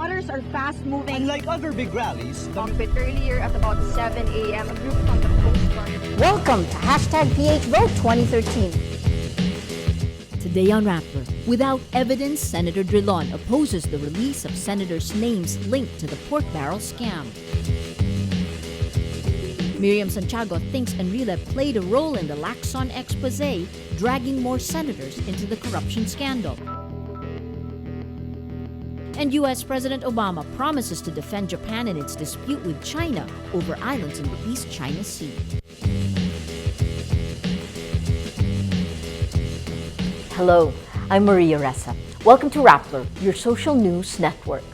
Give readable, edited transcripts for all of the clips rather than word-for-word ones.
waters are fast-moving. Unlike other big rallies, Cockpit earlier at about 7 a.m. A group from the Coast Guard. Welcome to #PHVote 2013. Today on Rappler, without evidence, Senator Drilon opposes the release of senators' names linked to the pork barrel scam. Miriam Santiago thinks Enrile played a role in the Lacson exposé, dragging more senators into the corruption scandal. And U.S. President Obama promises to defend Japan in its dispute with China over islands in the East China Sea. Hello, I'm Maria Ressa. Welcome to Rappler, your social news network.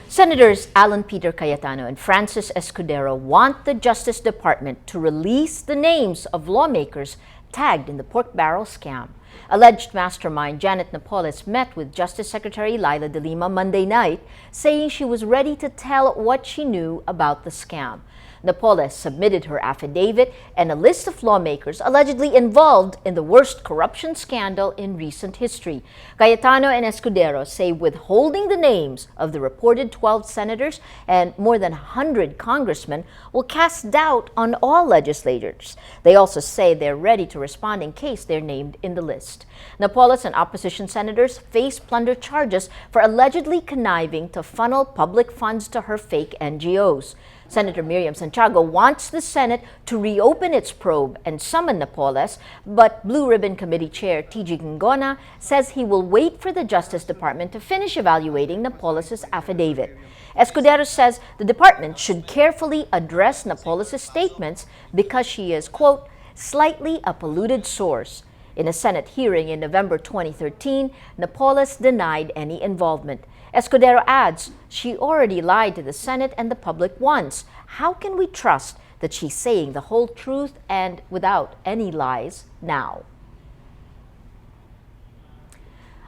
Senators Alan Peter Cayetano and Francis Escudero want the Justice Department to release the names of lawmakers tagged in the pork barrel scam. Alleged mastermind Janet Napoles met with Justice Secretary Leila de Lima Monday night, saying she was ready to tell what she knew about the scam. Napoles submitted her affidavit and a list of lawmakers allegedly involved in the worst corruption scandal in recent history. Cayetano and Escudero say withholding the names of the reported 12 senators and more than 100 congressmen will cast doubt on all legislators. They also say they're ready to respond in case they're named in the list. Napoles and opposition senators face plunder charges for allegedly conniving to funnel public funds to her fake NGOs. Senator Miriam Santiago wants the Senate to reopen its probe and summon Napoles, but Blue Ribbon Committee Chair T.G. Gingona says he will wait for the Justice Department to finish evaluating Napoles' affidavit. Escudero says the department should carefully address Napoles' statements because she is, quote, slightly a polluted source. In a Senate hearing in November 2013, Napoles denied any involvement. Escudero adds, she already lied to the Senate and the public once. How can we trust that she's saying the whole truth and without any lies now?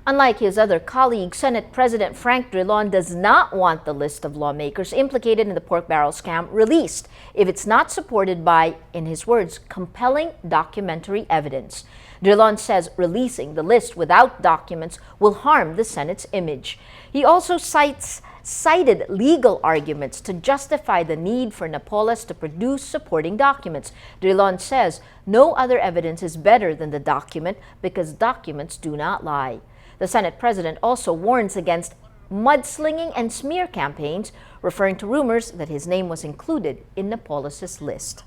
Unlike his other colleague, Senate President Frank Drilon does not want the list of lawmakers implicated in the pork barrel scam released if it's not supported by, in his words, compelling documentary evidence. Drilon says releasing the list without documents will harm the Senate's image. He also cited legal arguments to justify the need for Napoles to produce supporting documents. Drilon says no other evidence is better than the document because documents do not lie. The Senate President also warns against mudslinging and smear campaigns, referring to rumors that his name was included in Napoles' list.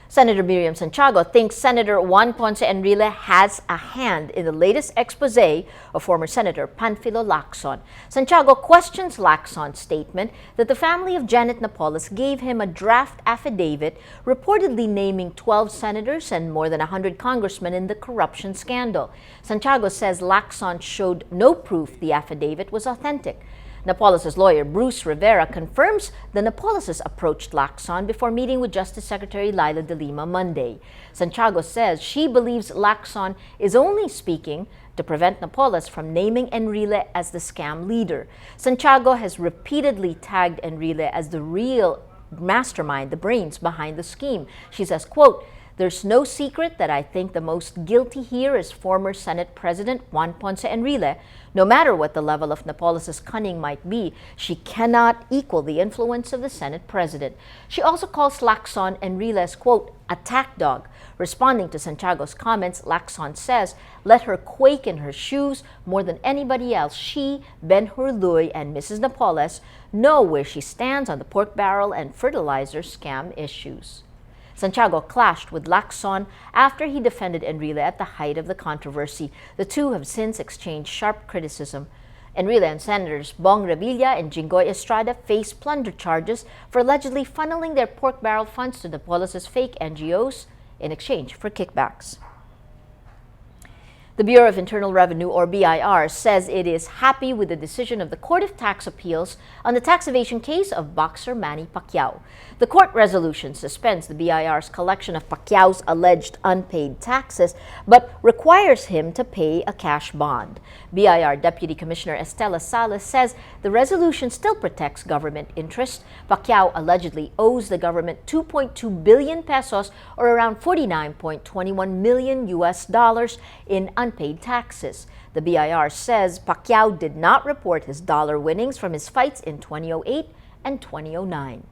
Senator Miriam Santiago thinks Senator Juan Ponce Enrile has a hand in the latest expose of former Senator Panfilo Lacson. Santiago questions Lacson's statement that the family of Janet Napoles gave him a draft affidavit reportedly naming 12 senators and more than 100 congressmen in the corruption scandal. Santiago says Lacson showed no proof the affidavit was authentic. Napoles' lawyer Bruce Rivera confirms the Napoles approached Lacson before meeting with Justice Secretary Leila de Lima Monday. Santiago says she believes Lacson is only speaking to prevent Napoles from naming Enrile as the scam leader. Santiago has repeatedly tagged Enrile as the real mastermind, the brains behind the scheme. She says, quote, there's no secret that I think the most guilty here is former Senate President Juan Ponce Enrile. No matter what the level of Napoles' cunning might be, she cannot equal the influence of the Senate President. She also calls Lacson Enrile's, quote, attack dog. Responding to Santiago's comments, Lacson says, let her quake in her shoes more than anybody else. She, Ben Hurluy, and Mrs. Napoles know where she stands on the pork barrel and fertilizer scam issues. Santiago clashed with Lacson after he defended Enrile at the height of the controversy. The two have since exchanged sharp criticism. Enrile and Senators Bong Revilla and Jinggoy Estrada face plunder charges for allegedly funneling their pork barrel funds to Napoles' fake NGOs in exchange for kickbacks. The Bureau of Internal Revenue, or BIR, says it is happy with the decision of the Court of Tax Appeals on the tax evasion case of boxer Manny Pacquiao. The court resolution suspends the BIR's collection of Pacquiao's alleged unpaid taxes, but requires him to pay a cash bond. BIR Deputy Commissioner Estela Salas says the resolution still protects government interest. Pacquiao allegedly owes the government 2.2 billion pesos, or around 49.21 million US dollars, in unpaid taxes. The BIR says Pacquiao did not report his dollar winnings from his fights in 2008 and 2009.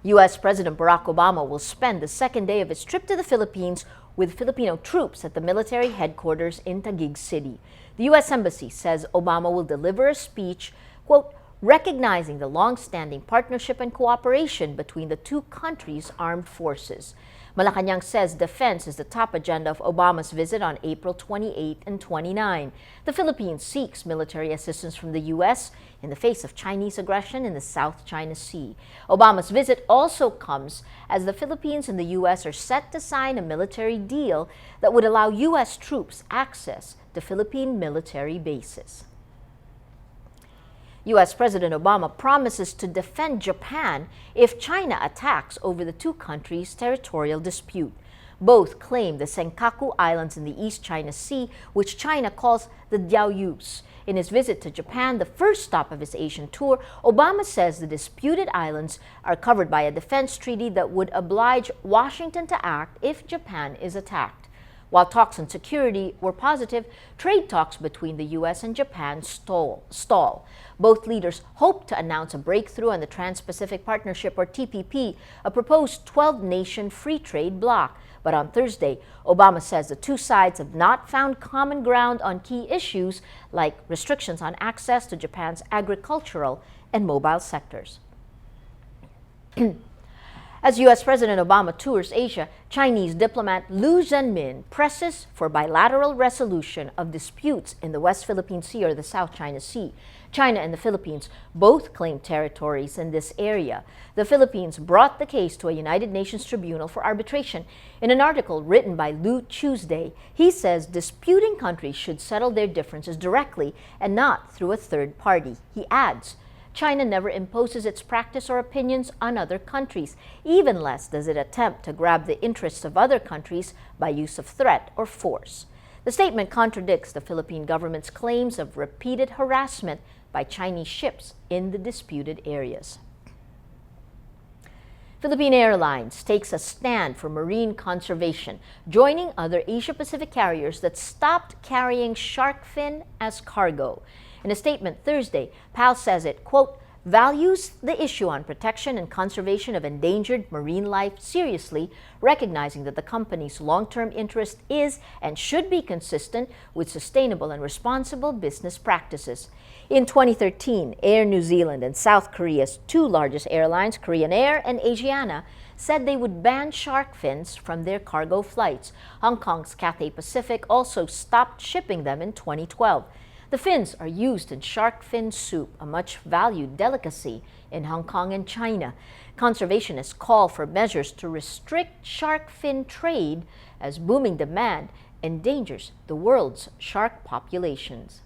U.S. President Barack Obama will spend the second day of his trip to the Philippines with Filipino troops at the military headquarters in Taguig City. The U.S. Embassy says Obama will deliver a speech, quote, recognizing the long-standing partnership and cooperation between the two countries' armed forces. Malacanang says defense is the top agenda of Obama's visit on April 28 and 29. The Philippines seeks military assistance from the U.S. in the face of Chinese aggression in the South China Sea. Obama's visit also comes as the Philippines and the U.S. are set to sign a military deal that would allow U.S. troops access to Philippine military bases. U.S. President Obama promises to defend Japan if China attacks over the two countries' territorial dispute. Both claim the Senkaku Islands in the East China Sea, which China calls the Diaoyus. In his visit to Japan, the first stop of his Asian tour, Obama says the disputed islands are covered by a defense treaty that would oblige Washington to act if Japan is attacked. While talks on security were positive, trade talks between the U.S. and Japan stall. Both leaders hope to announce a breakthrough on the Trans-Pacific Partnership, or TPP, a proposed 12-nation free trade bloc. But on Thursday, Obama says the two sides have not found common ground on key issues like restrictions on access to Japan's agricultural and mobile sectors. As U.S. President Obama tours Asia, Chinese diplomat Liu Zhenmin presses for bilateral resolution of disputes in the West Philippine Sea or the South China Sea. China and the Philippines both claim territories in this area. The Philippines brought the case to a United Nations tribunal for arbitration. In an article written by Liu Tuesday, he says disputing countries should settle their differences directly and not through a third party. He adds, China never imposes its practice or opinions on other countries. Even less does it attempt to grab the interests of other countries by use of threat or force. The statement contradicts the Philippine government's claims of repeated harassment by Chinese ships in the disputed areas. Philippine Airlines takes a stand for marine conservation, joining other Asia-Pacific carriers that stopped carrying shark fin as cargo. In a statement Thursday, PAL says it, quote, values the issue on protection and conservation of endangered marine life seriously, recognizing that the company's long-term interest is and should be consistent with sustainable and responsible business practices. In 2013, Air New Zealand and South Korea's two largest airlines, Korean Air and Asiana, said they would ban shark fins from their cargo flights. Hong Kong's Cathay Pacific also stopped shipping them in 2012. The fins are used in shark fin soup, a much valued delicacy in Hong Kong and China. Conservationists call for measures to restrict shark fin trade as booming demand endangers the world's shark populations.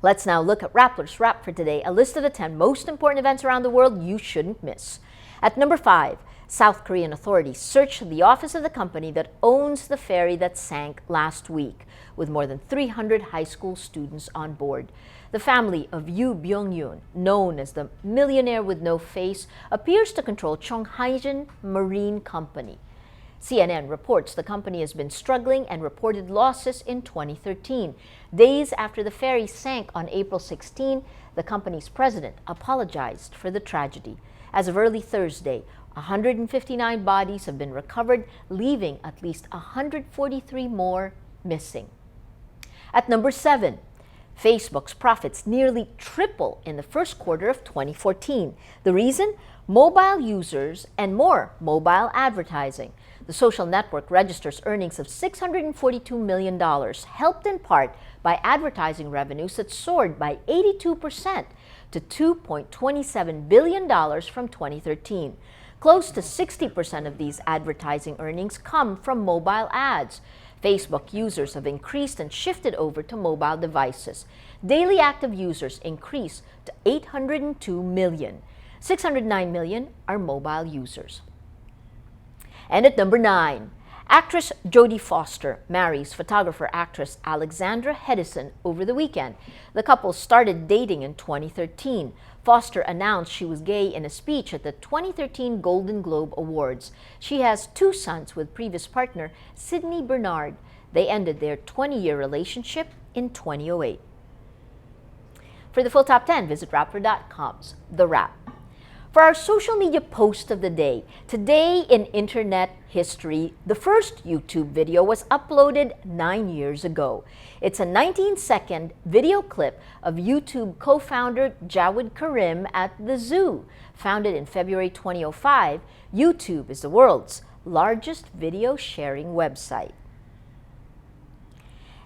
Let's now look at Rappler's Wrap for today, a list of the 10 most important events around the world you shouldn't miss. At number 5, South Korean authorities searched the office of the company that owns the ferry that sank last week, with more than 300 high school students on board. The family of Yoo Byung-yoon, known as the millionaire with no face, appears to control Chonghaijin Marine Company. CNN reports the company has been struggling and reported losses in 2013. Days after the ferry sank on April 16, the company's president apologized for the tragedy. As of early Thursday, 159 bodies have been recovered, leaving at least 143 more missing. At number 7, Facebook's profits nearly triple in the first quarter of 2014. The reason? Mobile users and more mobile advertising. The social network registers earnings of $642 million, helped in part by advertising revenues that soared by 82% to $2.27 billion from 2013. Close to 60% of these advertising earnings come from mobile ads. Facebook users have increased and shifted over to mobile devices. Daily active users increased to 802 million. 609 million are mobile users. And at number 9, Actress Jodie Foster marries photographer-actress Alexandra Hedison over the weekend. The couple started dating in 2013. Foster announced she was gay in a speech at the 2013 Golden Globe Awards. She has 2 sons with previous partner Sydney Bernard. They ended their 20-year relationship in 2008. For the full top 10, visit Rappler.com's The Wrap. For our social media post of the day, today in internet history, the first YouTube video was uploaded 9 years ago. It's a 19-second video clip of YouTube co-founder Jawed Karim at the zoo. Founded in February 2005, YouTube is the world's largest video sharing website.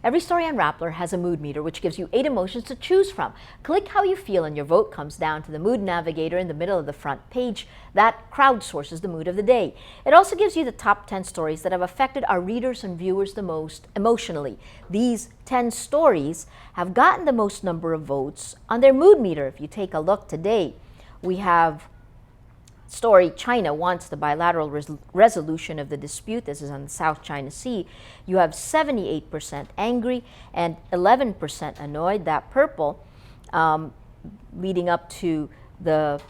Every story on Rappler has a mood meter, which gives you 8 emotions to choose from. Click how you feel and your vote comes down to the mood navigator in the middle of the front page that crowdsources the mood of the day. It also gives you the top 10 stories that have affected our readers and viewers the most emotionally. These 10 stories have gotten the most number of votes on their mood meter. If you take a look today, we have story, China wants the bilateral resolution of the dispute. This is on the South China Sea. You have 78% angry and 11% annoyed. That purple, leading up to the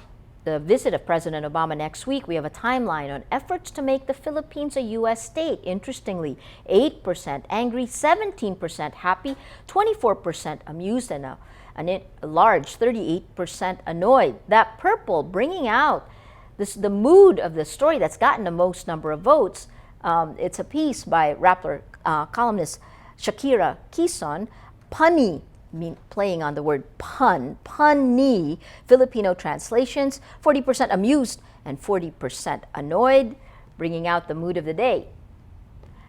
visit of President Obama next week, we have a timeline on efforts to make the Philippines a U.S. state. Interestingly, 8% angry, 17% happy, 24% amused, and a large 38% annoyed. That purple bringing out the mood of the story that's gotten the most number of votes. It's a piece by Rappler columnist Shakira Quezon, punny, playing on the word pun, punny, Filipino translations, 40% amused and 40% annoyed, bringing out the mood of the day.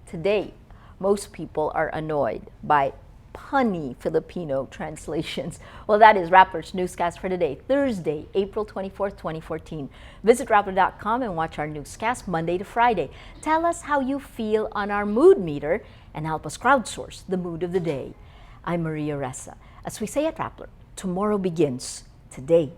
Today, most people are annoyed by punny Filipino translations. Well, that is Rappler's newscast for today, Thursday, April 24th, 2014. Visit Rappler.com and watch our newscast Monday to Friday. Tell us how you feel on our mood meter and help us crowdsource the mood of the day. I'm Maria Ressa. As we say at Rappler, tomorrow begins today.